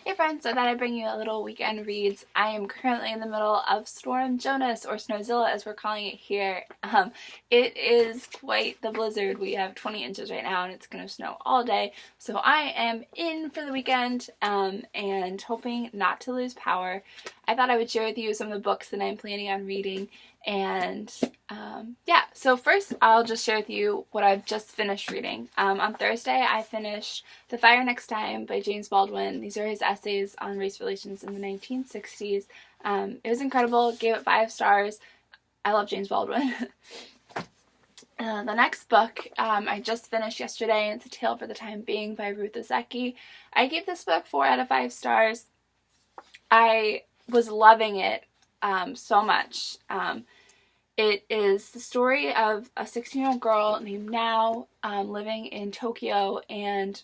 Hey friends, I thought I'd bring you a little weekend reads. I am currently in the middle of Storm Jonas, or Snowzilla as we're calling it here. It is quite the blizzard. We have 20 inches right now and it's going to snow all day. So I am in for the weekend and hoping not to lose power. I thought I would share with you some of the books that I'm planning on reading. And yeah, so first I'll just share with you what I've just finished reading. On Thursday I finished The Fire Next Time by James Baldwin. These are his essays on race relations in the 1960s. It was incredible, gave it 5 stars. I love James Baldwin. The next book I just finished yesterday, and it's A Tale for the Time Being by Ruth Ozeki. I gave this book 4 out of 5 stars. I was loving it so much. It is the story of a 16-year-old girl named Now living in Tokyo, and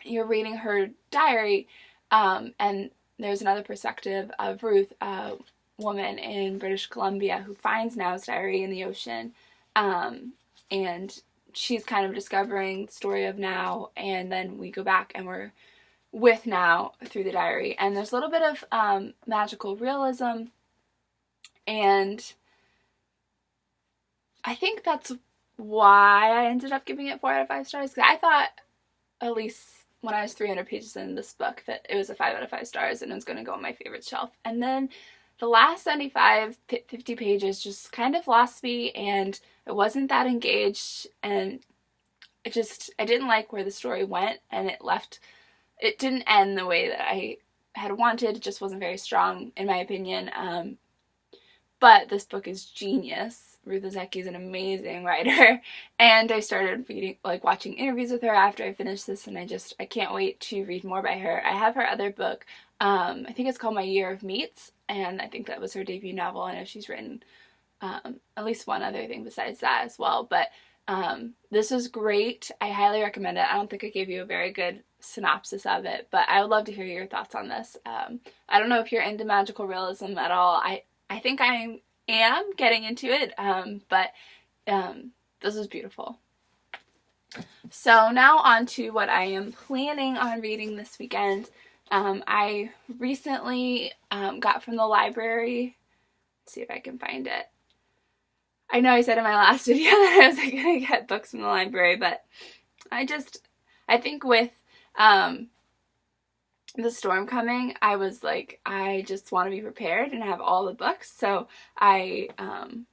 you're reading her diary, and there's another perspective of Ruth, a woman in British Columbia who finds Now's diary in the ocean, and she's kind of discovering the story of Now, and then we go back and we're with Now through the diary, and there's a little bit of magical realism, and I think that's why I ended up giving it 4 out of 5 stars, because I thought, at least when I was 300 pages in this book, that it was a 5 out of 5 stars and it was going to go on my favorite shelf. And then the last 50 pages just kind of lost me, and I wasn't that engaged, and I didn't like where the story went, and it didn't end the way that I had wanted. It just wasn't very strong, in my opinion. But this book is genius. Ruth Ozeki is an amazing writer, and I started watching interviews with her after I finished this, and I can't wait to read more by her. I have her other book, I think it's called My Year of Meats, and I think that was her debut novel. I know she's written at least one other thing besides that as well, but this was great. I highly recommend it. I don't think I gave you a very good synopsis of it, but I would love to hear your thoughts on this. I don't know if you're into magical realism at all. I think I am getting into it, but this is beautiful. So now on to what I am planning on reading this weekend. I recently got from the library. Let's see if I can find it. I know I said in my last video that I was going to get books from the library, but I think with the storm coming, I was like, I just want to be prepared and have all the books. So sorry, I'm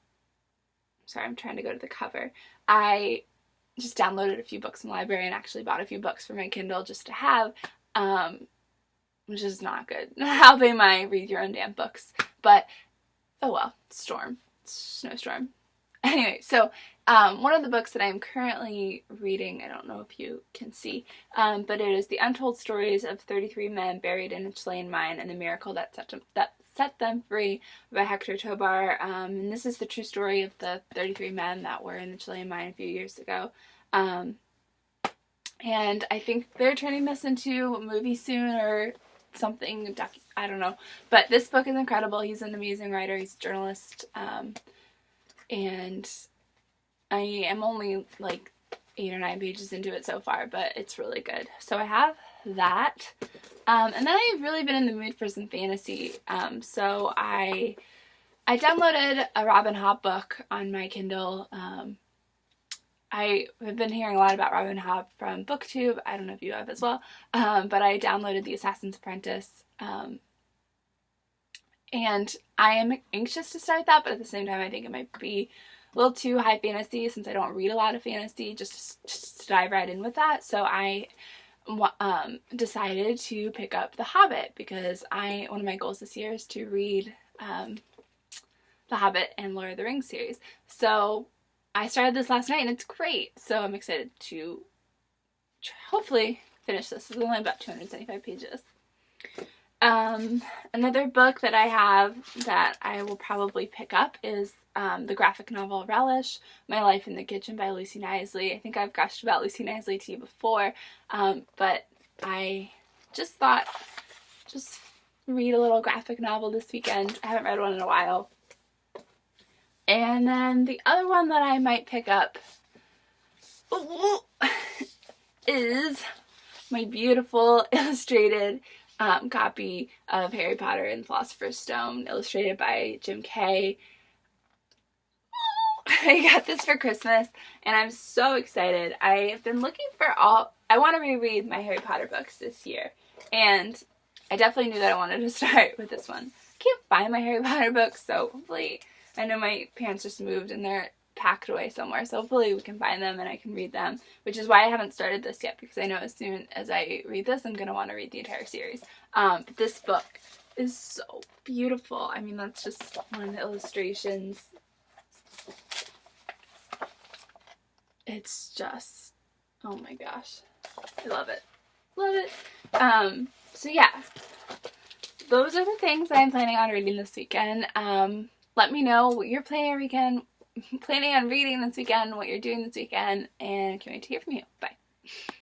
trying to go to the cover. I just downloaded a few books from the library and actually bought a few books for my Kindle just to have, which is not good. Helping my read your own damn books. But, oh well, snowstorm. Anyway, so one of the books that I'm currently reading, I don't know if you can see, but it is The Untold Stories of 33 Men Buried in a Chilean Mine and the Miracle That Set Them Free by Hector Tobar. And this is the true story of the 33 men that were in the Chilean mine a few years ago. And I think they're turning this into a movie soon or something, I don't know. But this book is incredible. He's an amazing writer. He's a journalist. And I am only like 8 or 9 pages into it so far, but it's really good. So I have that. And then I've really been in the mood for some fantasy. So I downloaded a Robin Hobb book on my Kindle. I have been hearing a lot about Robin Hobb from BookTube. I don't know if you have as well. But I downloaded The Assassin's Apprentice. And I am anxious to start that, but at the same time I think it might be a little too high fantasy since I don't read a lot of fantasy, just to dive right in with that. So I decided to pick up The Hobbit, because one of my goals this year is to read The Hobbit and Lord of the Rings series. So I started this last night and it's great. So I'm excited to hopefully finish this. It's only about 275 pages. Another book that I have that I will probably pick up is the graphic novel Relish, My Life in the Kitchen by Lucy Knisley. I think I've gushed about Lucy Knisley to you before, but I just thought, just read a little graphic novel this weekend. I haven't read one in a while. And then the other one that I might pick up is my beautiful illustrated copy of Harry Potter and the Philosopher's Stone, illustrated by Jim Kay. I got this for Christmas and I'm so excited. I have been looking for I want to reread my Harry Potter books this year, and I definitely knew that I wanted to start with this one. I can't find my Harry Potter books, so hopefully, I know my parents just moved and they're packed away somewhere, so hopefully we can find them and I can read them, which is why I haven't started this yet, because I know as soon as I read this, I'm going to want to read the entire series. But this book is so beautiful. I mean, that's just one of the illustrations. It's just, oh my gosh, I love it. Love it. So yeah, those are the things I'm planning on reading this weekend. Let me know what you're planning on reading this weekend, what you're doing this weekend, and I can't wait to hear from you. Bye.